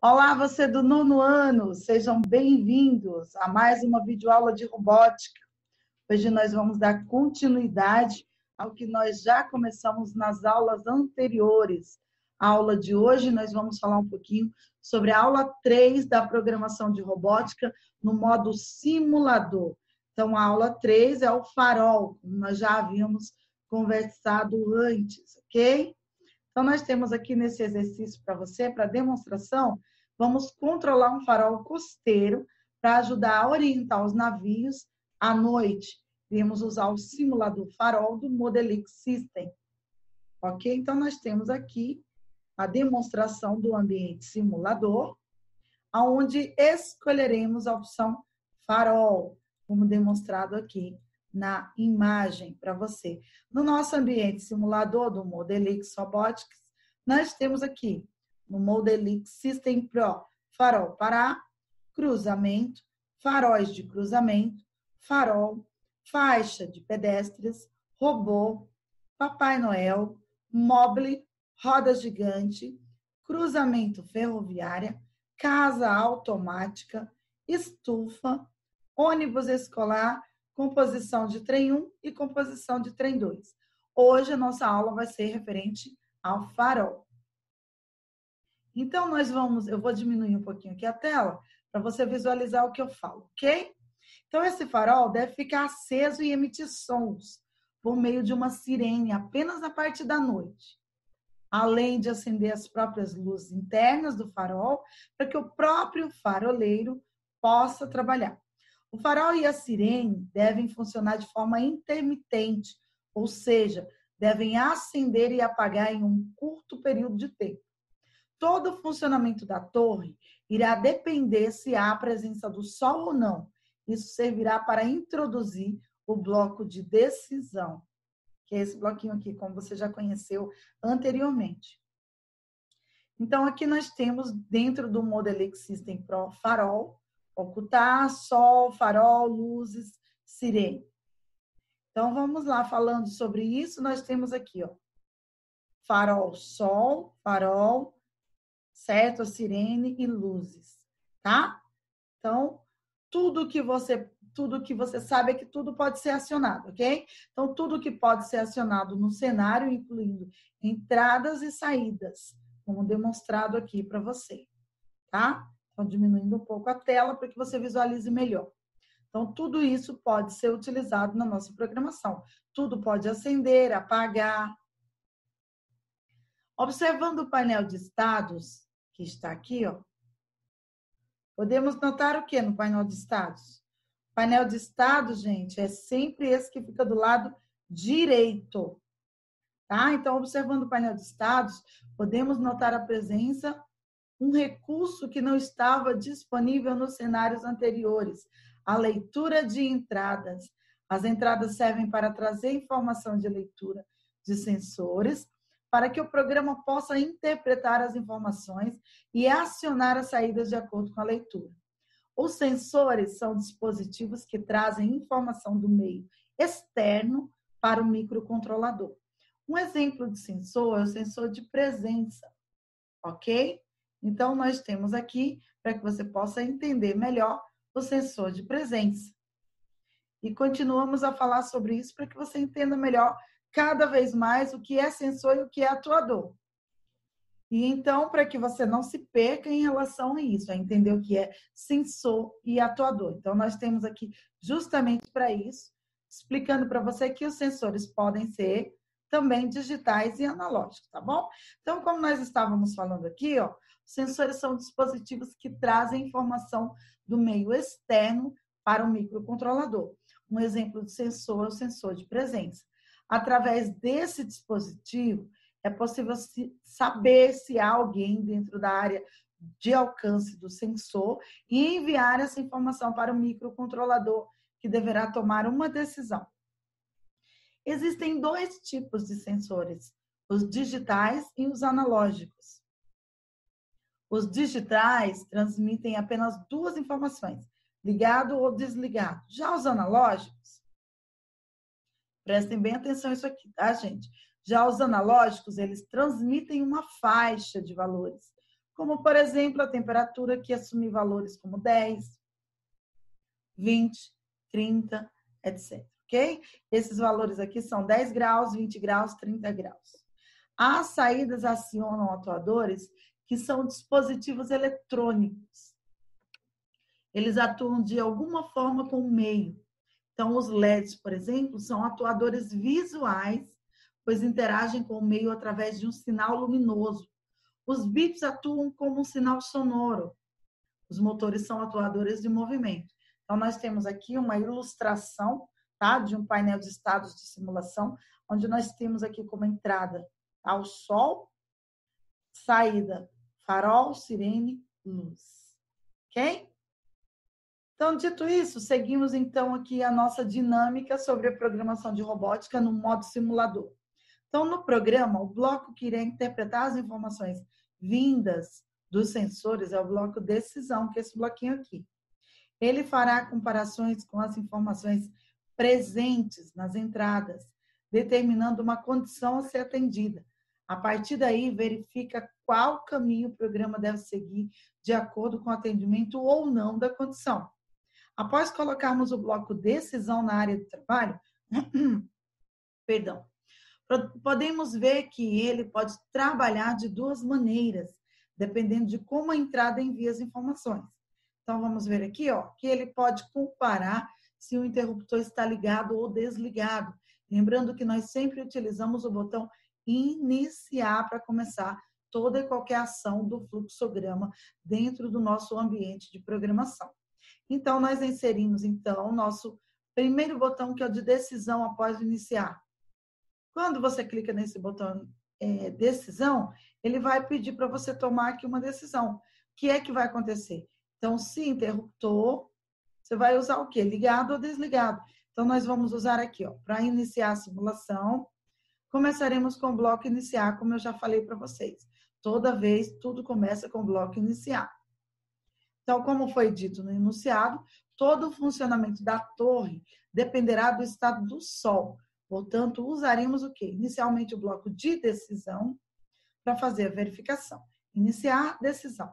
Olá, você do 9º ano, sejam bem-vindos a mais uma videoaula de robótica. Hoje nós vamos dar continuidade ao que nós já começamos nas aulas anteriores. A aula de hoje nós vamos falar um pouquinho sobre a aula 3 da programação de robótica no modo simulador. Então, a aula 3 é o farol, como nós já havíamos conversado antes, ok? Então, nós temos aqui nesse exercício para você, para demonstração, vamos controlar um farol costeiro para ajudar a orientar os navios à noite. Vamos usar o simulador farol do Modelix System. Ok? Então, nós temos aqui a demonstração do ambiente simulador, onde escolheremos a opção farol, como demonstrado aqui na imagem para você. No nosso ambiente simulador do Modelix Robotics, nós temos aqui no Modelix System Pro farol para cruzamento, faróis de cruzamento, farol, faixa de pedestres, robô, Papai Noel, mobile, roda gigante, cruzamento ferroviária, casa automática, estufa, ônibus escolar, composição de trem 1 e composição de trem 2. Hoje a nossa aula vai ser referente ao farol. Então, eu vou diminuir um pouquinho aqui a tela para você visualizar o que eu falo, ok? Então, esse farol deve ficar aceso e emitir sons por meio de uma sirene apenas na parte da noite, além de acender as próprias luzes internas do farol para que o próprio faroleiro possa trabalhar. O farol e a sirene devem funcionar de forma intermitente, ou seja, devem acender e apagar em um curto período de tempo. Todo o funcionamento da torre irá depender se há a presença do sol ou não. Isso servirá para introduzir o bloco de decisão, que é esse bloquinho aqui, como você já conheceu anteriormente. Então, aqui nós temos, dentro do Modelix System Pro, farol, ocultar, sol, farol, luzes, sirene. Então, vamos lá, falando sobre isso, nós temos aqui, ó, farol, sol, farol, certo? A sirene e luzes, tá? Então, tudo que você sabe é que tudo pode ser acionado, ok? Então, tudo que pode ser acionado no cenário, incluindo entradas e saídas, como demonstrado aqui para você, tá? Então, diminuindo um pouco a tela para que você visualize melhor. Então, tudo isso pode ser utilizado na nossa programação. Tudo pode acender, apagar. Observando o painel de estados, que está aqui, ó, podemos notar o que no painel de estados? O painel de estados, gente, é sempre esse que fica do lado direito, tá? Então, observando o painel de estados, podemos notar a presença, um recurso que não estava disponível nos cenários anteriores, a leitura de entradas. As entradas servem para trazer informação de leitura de sensores, para que o programa possa interpretar as informações e acionar as saídas de acordo com a leitura. Os sensores são dispositivos que trazem informação do meio externo para o microcontrolador. Um exemplo de sensor é o sensor de presença, ok? Então, nós temos aqui, para que você possa entender melhor, o sensor de presença. E continuamos a falar sobre isso para que você entenda melhor cada vez mais o que é sensor e o que é atuador. E então, para que você não se perca em relação a isso, a entender o que é sensor e atuador. Então, nós temos aqui justamente para isso, explicando para você que os sensores podem ser também digitais e analógicos, tá bom? Então, como nós estávamos falando aqui, ó, os sensores são dispositivos que trazem informação do meio externo para o microcontrolador. Um exemplo de sensor é o sensor de presença. Através desse dispositivo, é possível saber se há alguém dentro da área de alcance do sensor e enviar essa informação para o microcontrolador, que deverá tomar uma decisão. Existem dois tipos de sensores, os digitais e os analógicos. Os digitais transmitem apenas duas informações, ligado ou desligado. Já os analógicos, prestem bem atenção nisso aqui, tá, gente? Já os analógicos, eles transmitem uma faixa de valores, como, por exemplo, a temperatura, que assume valores como 10, 20, 30, etc. Ok? Esses valores aqui são 10 graus, 20 graus, 30 graus. As saídas acionam atuadores que são dispositivos eletrônicos. Eles atuam de alguma forma com o meio. Então, os LEDs, por exemplo, são atuadores visuais, pois interagem com o meio através de um sinal luminoso. Os bips atuam como um sinal sonoro. Os motores são atuadores de movimento. Então, nós temos aqui uma ilustração, tá, de um painel de estados de simulação, onde nós temos aqui como entrada o sol, saída, farol, sirene, luz. Ok? Então, dito isso, seguimos então aqui a nossa dinâmica sobre a programação de robótica no modo simulador. Então, no programa, o bloco que irá interpretar as informações vindas dos sensores é o bloco decisão, que é esse bloquinho aqui. Ele fará comparações com as informações presentes nas entradas, determinando uma condição a ser atendida. A partir daí, verifica qual caminho o programa deve seguir de acordo com o atendimento ou não da condição. Após colocarmos o bloco decisão na área de trabalho, podemos ver que ele pode trabalhar de duas maneiras, dependendo de como a entrada envia as informações. Então, vamos ver aqui, ó, que ele pode comparar se o interruptor está ligado ou desligado. Lembrando que nós sempre utilizamos o botão iniciar para começar toda e qualquer ação do fluxograma dentro do nosso ambiente de programação. Então, nós inserimos, então, o nosso primeiro botão, que é o de decisão após o iniciar. Quando você clica nesse botão decisão, ele vai pedir para você tomar aqui uma decisão. O que é que vai acontecer? Então, se interruptor, você vai usar o quê? Ligado ou desligado? Então, nós vamos usar aqui, ó, para iniciar a simulação. Começaremos com o bloco iniciar, como eu já falei para vocês. Toda vez, tudo começa com o bloco iniciar. Então, como foi dito no enunciado, todo o funcionamento da torre dependerá do estado do sol. Portanto, usaremos o quê? Inicialmente o bloco de decisão para fazer a verificação. Iniciar decisão.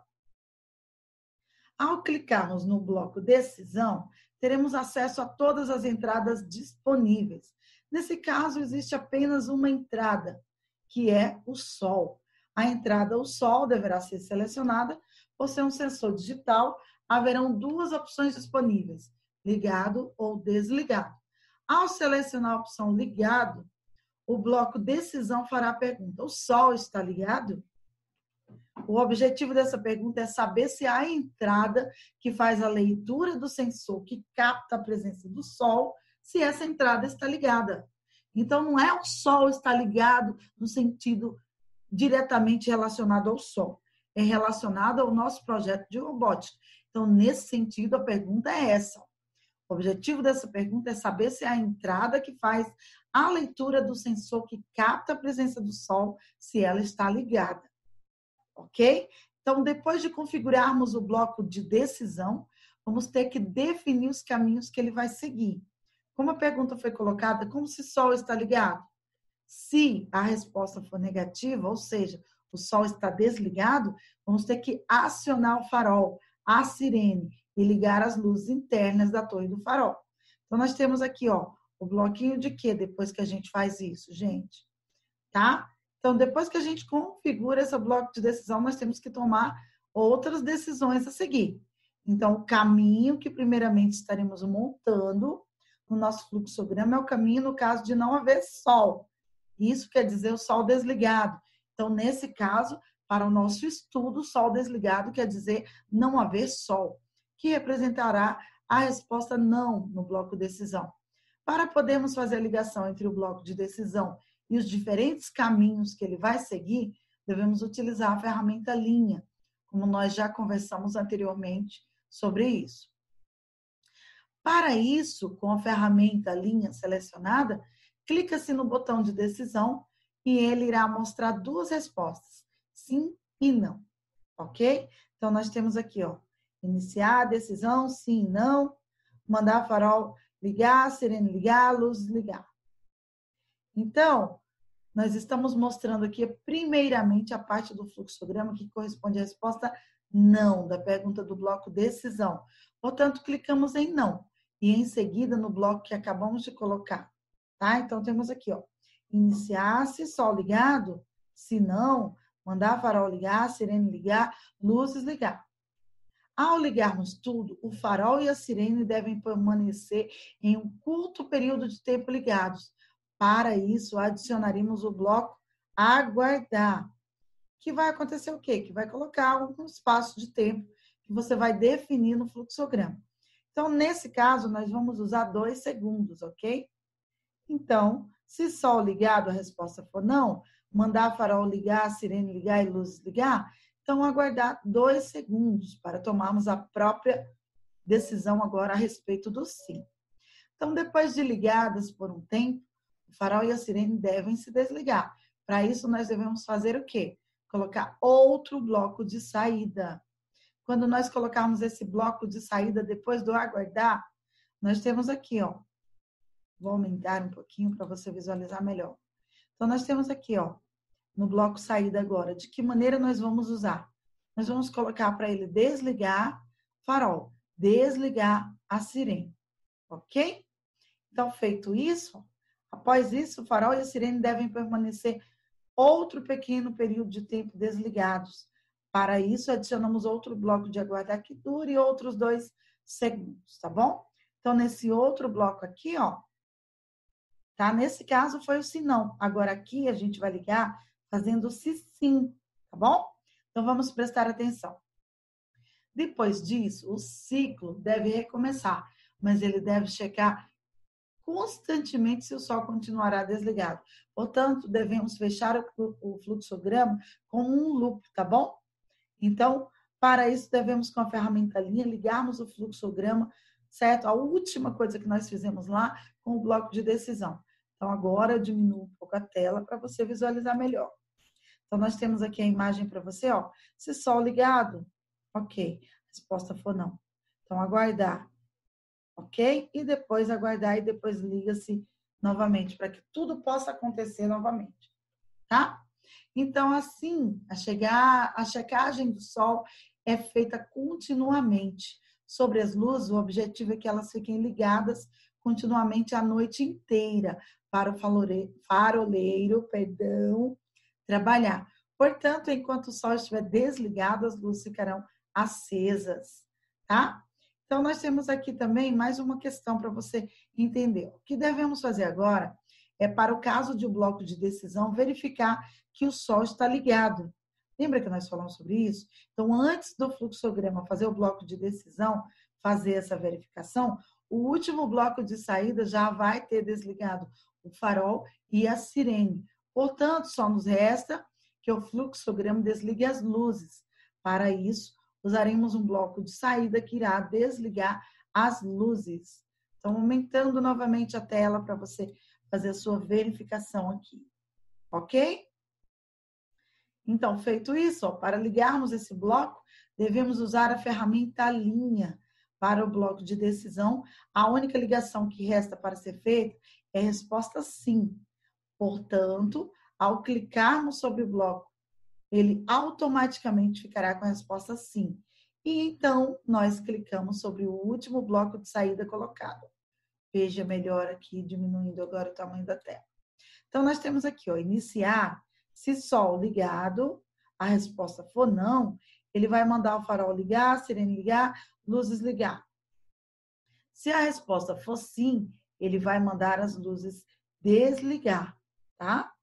Ao clicarmos no bloco decisão, teremos acesso a todas as entradas disponíveis. Nesse caso, existe apenas uma entrada, que é o sol. A entrada, o sol, deverá ser selecionada. Por ser um sensor digital, haverão duas opções disponíveis, ligado ou desligado. Ao selecionar a opção ligado, o bloco decisão fará a pergunta: o sol está ligado? O objetivo dessa pergunta é saber se a entrada que faz a leitura do sensor que capta a presença do sol, se essa entrada está ligada. Então, não é o sol estar ligado no sentido diretamente relacionado ao sol. É relacionado ao nosso projeto de robótica. Então, nesse sentido, a pergunta é essa. O objetivo dessa pergunta é saber se a entrada que faz a leitura do sensor que capta a presença do sol, se ela está ligada. Ok? Então, depois de configurarmos o bloco de decisão, vamos ter que definir os caminhos que ele vai seguir. Como a pergunta foi colocada, como se o sol está ligado? Se a resposta for negativa, ou seja, o sol está desligado, vamos ter que acionar o farol, a sirene, e ligar as luzes internas da torre do farol. Então, nós temos aqui, ó, o bloquinho de quê depois que a gente faz isso, gente? Tá? Então, depois que a gente configura esse bloco de decisão, nós temos que tomar outras decisões a seguir. Então, o caminho que primeiramente estaremos montando no nosso fluxograma é o caminho no caso de não haver sol. Isso quer dizer o sol desligado. Então, nesse caso, para o nosso estudo, o sol desligado quer dizer não haver sol, que representará a resposta não no bloco decisão. Para podermos fazer a ligação entre o bloco de decisão e os diferentes caminhos que ele vai seguir, devemos utilizar a ferramenta linha, como nós já conversamos anteriormente sobre isso. Para isso, com a ferramenta linha selecionada, clica-se no botão de decisão e ele irá mostrar duas respostas, sim e não, ok? Então, nós temos aqui, ó, iniciar, decisão, sim, não, mandar farol ligar, sirene ligar, luz ligar. Então, nós estamos mostrando aqui, primeiramente, a parte do fluxograma que corresponde à resposta não, da pergunta do bloco decisão. Portanto, clicamos em não. E em seguida, no bloco que acabamos de colocar. Tá? Então, temos aqui, ó. Iniciar, se sol ligado. Se não, mandar farol ligar, sirene ligar, luzes ligar. Ao ligarmos tudo, o farol e a sirene devem permanecer em um curto período de tempo ligados. Para isso, adicionaremos o bloco aguardar. Que vai acontecer o quê? Que vai colocar algum espaço de tempo que você vai definir no fluxograma. Então, nesse caso, nós vamos usar 2 segundos, ok? Então, se sol ligado, a resposta for não, mandar farol ligar, sirene ligar e luzes ligar, então aguardar 2 segundos para tomarmos a própria decisão agora a respeito do sim. Então, depois de ligadas por um tempo, o farol e a sirene devem se desligar. Para isso, nós devemos fazer o quê? Colocar outro bloco de saída. Quando nós colocarmos esse bloco de saída depois do aguardar, nós temos aqui, ó. Vou aumentar um pouquinho para você visualizar melhor. Então, nós temos aqui, ó, no bloco saída agora, de que maneira nós vamos usar? Nós vamos colocar para ele desligar farol, desligar a sirene, ok? Então, feito isso, após isso, o farol e a sirene devem permanecer outro pequeno período de tempo desligados. Para isso, adicionamos outro bloco de aguardar que dure outros 2 segundos, tá bom? Então, nesse outro bloco aqui, ó, tá? Nesse caso, foi o se não. Agora, aqui, a gente vai ligar fazendo o se sim, tá bom? Então, vamos prestar atenção. Depois disso, o ciclo deve recomeçar, mas ele deve checar constantemente se o sol continuará desligado. Portanto, devemos fechar o fluxograma como um loop, tá bom? Então, para isso, devemos, com a ferramenta linha, ligarmos o fluxograma, certo? A última coisa que nós fizemos lá com o bloco de decisão. Então, agora eu diminuo um pouco a tela para você visualizar melhor. Então, nós temos aqui a imagem para você, ó. Se sol ligado, ok. A resposta for não. Então, aguardar, ok? E depois aguardar e depois liga-se novamente, para que tudo possa acontecer novamente, tá? Então, assim, a checagem do sol é feita continuamente. Sobre as luzes, o objetivo é que elas fiquem ligadas continuamente a noite inteira para o faroleiro, trabalhar. Portanto, enquanto o sol estiver desligado, as luzes ficarão acesas, tá? Então, nós temos aqui também mais uma questão para você entender. O que devemos fazer agora é, para o caso de um bloco de decisão, verificar que o sol está ligado. Lembra que nós falamos sobre isso? Então, antes do fluxograma fazer o bloco de decisão, fazer essa verificação, o último bloco de saída já vai ter desligado o farol e a sirene. Portanto, só nos resta que o fluxograma desligue as luzes. Para isso, usaremos um bloco de saída que irá desligar as luzes. Então, aumentando novamente a tela para você fazer a sua verificação aqui. Ok? Então, feito isso, ó, para ligarmos esse bloco, devemos usar a ferramenta linha para o bloco de decisão. A única ligação que resta para ser feita é a resposta sim. Portanto, ao clicarmos sobre o bloco, ele automaticamente ficará com a resposta sim. E então, nós clicamos sobre o último bloco de saída colocado. Veja melhor aqui, diminuindo agora o tamanho da tela. Então, nós temos aqui, ó, iniciar. Se sol ligado, a resposta for não, ele vai mandar o farol ligar, sirene ligar, luzes ligar. Se a resposta for sim, ele vai mandar as luzes desligar, tá?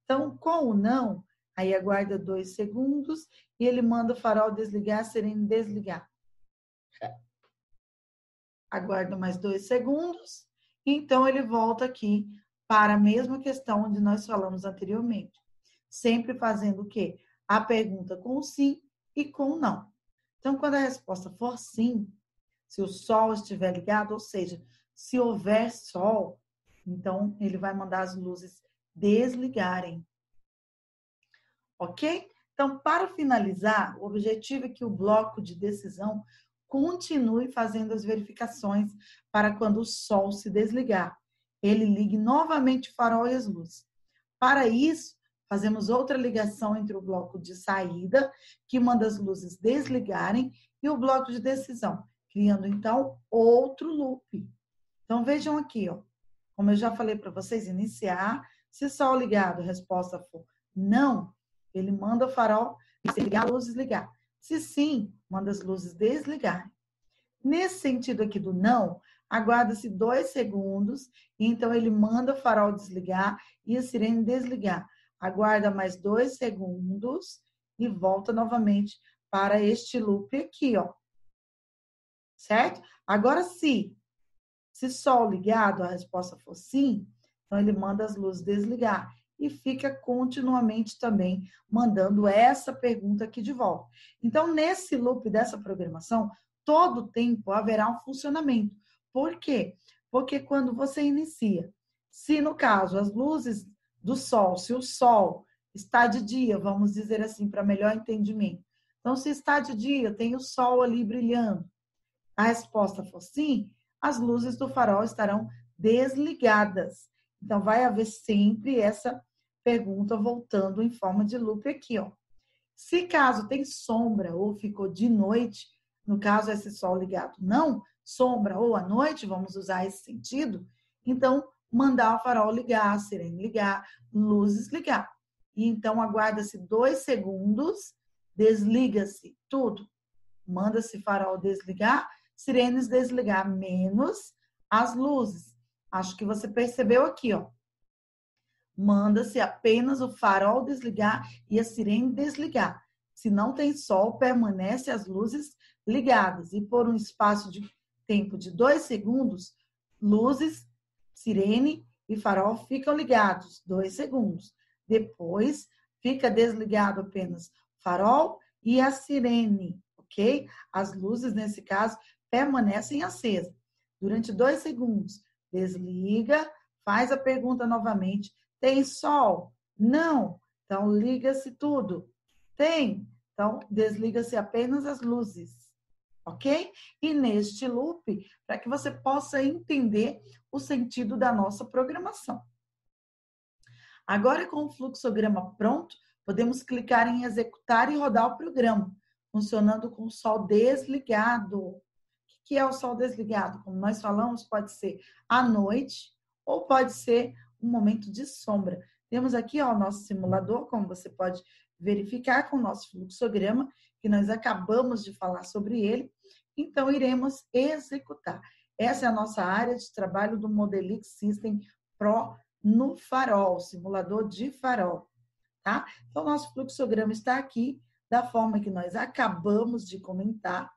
Então, com o não, aí aguarda 2 segundos e ele manda o farol desligar, sirene desligar. Aguarda mais 2 segundos, e então ele volta aqui para a mesma questão onde nós falamos anteriormente. Sempre fazendo o quê? A pergunta com sim e com não. Então, quando a resposta for sim, se o sol estiver ligado, ou seja, se houver sol, então ele vai mandar as luzes desligarem. Ok? Então, para finalizar, o objetivo é que o bloco de decisão continue fazendo as verificações para quando o sol se desligar. Ele ligue novamente o farol e as luzes. Para isso, fazemos outra ligação entre o bloco de saída, que manda as luzes desligarem, e o bloco de decisão, criando, então, outro loop. Então, vejam aqui, ó. Como eu já falei para vocês, iniciar. Se sol ligado, a resposta for não, ele manda o farol desligar, a luz desligar. Se sim, manda as luzes desligar. Nesse sentido aqui do não, aguarda-se 2 segundos, e então ele manda o farol desligar e a sirene desligar. Aguarda mais 2 segundos e volta novamente para este loop aqui, ó. Certo? Agora, se sol ligado, a resposta for sim, então ele manda as luzes desligar e fica continuamente também mandando essa pergunta aqui de volta. Então, nesse loop dessa programação, todo o tempo haverá um funcionamento. Por quê? Porque quando você inicia, se no caso as luzes do sol, se o sol está de dia, vamos dizer assim, para melhor entendimento. Então, se está de dia, tem o sol ali brilhando. A resposta for sim, as luzes do farol estarão desligadas. Então, vai haver sempre essa pergunta voltando em forma de loop aqui, ó. Se caso tem sombra ou ficou de noite, no caso esse sol ligado não, sombra ou à noite, vamos usar esse sentido, então mandar o farol ligar, a sirene ligar, luzes ligar. E então aguarda-se 2 segundos, desliga-se tudo. Manda-se farol desligar, sirenes desligar, menos as luzes. Acho que você percebeu aqui, ó. Manda-se apenas o farol desligar e a sirene desligar. Se não tem sol, permanece as luzes ligadas. E por um espaço de tempo de 2 segundos, luzes, sirene e farol ficam ligados. 2 segundos. Depois, fica desligado apenas farol e a sirene, ok? As luzes, nesse caso, permanecem acesas. Durante 2 segundos, desliga, faz a pergunta novamente. Tem sol? Não. Então, liga-se tudo. Tem. Então, desliga-se apenas as luzes. Ok? E neste loop, para que você possa entender o sentido da nossa programação. Agora, com o fluxograma pronto, podemos clicar em executar e rodar o programa, funcionando com o sol desligado. O que é o sol desligado? Como nós falamos, pode ser à noite ou pode ser um momento de sombra. Temos aqui ó, o nosso simulador, como você pode verificar com o nosso fluxograma, que nós acabamos de falar sobre ele. Então, iremos executar. Essa é a nossa área de trabalho do Modelix System Pro no farol, simulador de farol. Tá? Então, nosso fluxograma está aqui, da forma que nós acabamos de comentar.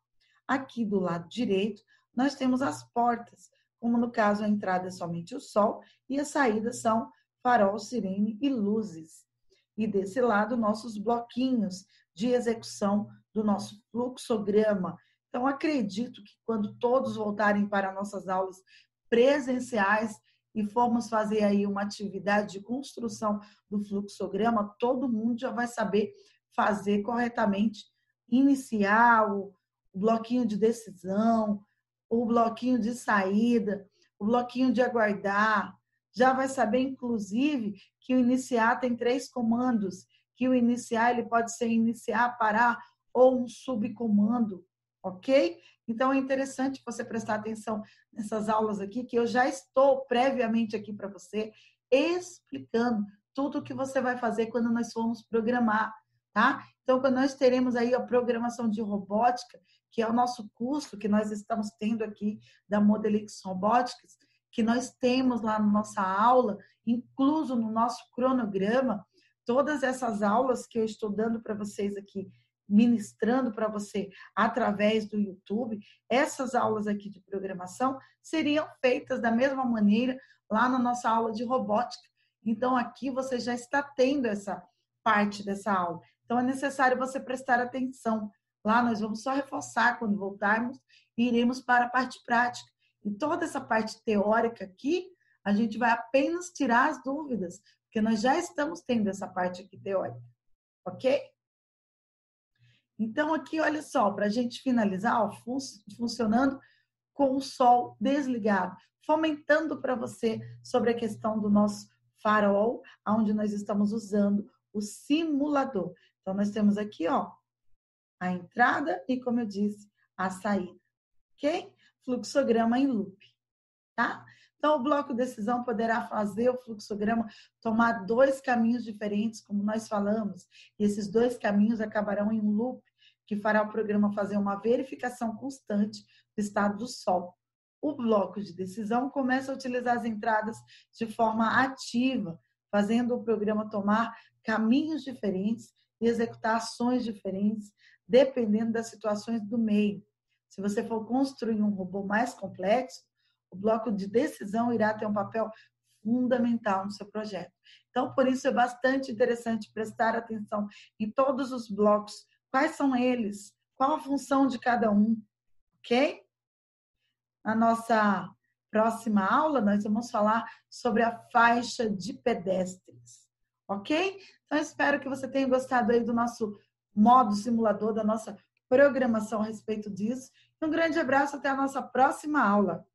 Aqui do lado direito, nós temos as portas, como no caso a entrada é somente o sol e a saída são farol, sirene e luzes. E desse lado, nossos bloquinhos de execução do nosso fluxograma. Então, acredito que quando todos voltarem para nossas aulas presenciais e formos fazer aí uma atividade de construção do fluxograma, todo mundo já vai saber fazer corretamente, iniciar o bloquinho de decisão, o bloquinho de saída, o bloquinho de aguardar. Já vai saber, inclusive, que o iniciar tem 3 comandos, que o iniciar ele pode ser iniciar, parar ou um subcomando, ok? Então, é interessante você prestar atenção nessas aulas aqui, que eu já estou previamente aqui para você, explicando tudo o que você vai fazer quando nós formos programar, tá? Então, quando nós teremos aí a programação de robótica, que é o nosso curso que nós estamos tendo aqui da Modelix Robotics, que nós temos lá na nossa aula, incluso no nosso cronograma, todas essas aulas que eu estou dando para vocês aqui, ministrando para você através do YouTube, essas aulas aqui de programação seriam feitas da mesma maneira lá na nossa aula de robótica. Então, aqui você já está tendo essa parte dessa aula. Então, é necessário você prestar atenção. Lá nós vamos só reforçar quando voltarmos e iremos para a parte prática. E toda essa parte teórica aqui, a gente vai apenas tirar as dúvidas, porque nós já estamos tendo essa parte aqui teórica. Ok? Então, aqui, olha só, para a gente finalizar, ó, funcionando com o sol desligado, fomentando para você sobre a questão do nosso farol, onde nós estamos usando o simulador. Então, nós temos aqui, ó, a entrada e, como eu disse, a saída. Ok? Fluxograma em loop. Tá? Então, o bloco decisão poderá fazer o fluxograma tomar 2 caminhos diferentes, como nós falamos, e esses 2 caminhos acabarão em um loop, que fará o programa fazer uma verificação constante do estado do Sol. O bloco de decisão começa a utilizar as entradas de forma ativa, fazendo o programa tomar caminhos diferentes e executar ações diferentes, dependendo das situações do meio. Se você for construir um robô mais complexo, o bloco de decisão irá ter um papel fundamental no seu projeto. Então, por isso é bastante interessante prestar atenção em todos os blocos. Quais são eles? Qual a função de cada um? Ok? Na nossa próxima aula, nós vamos falar sobre a faixa de pedestres. Ok? Então, espero que você tenha gostado aí do nosso modo simulador, da nossa programação a respeito disso. Um grande abraço, até a nossa próxima aula.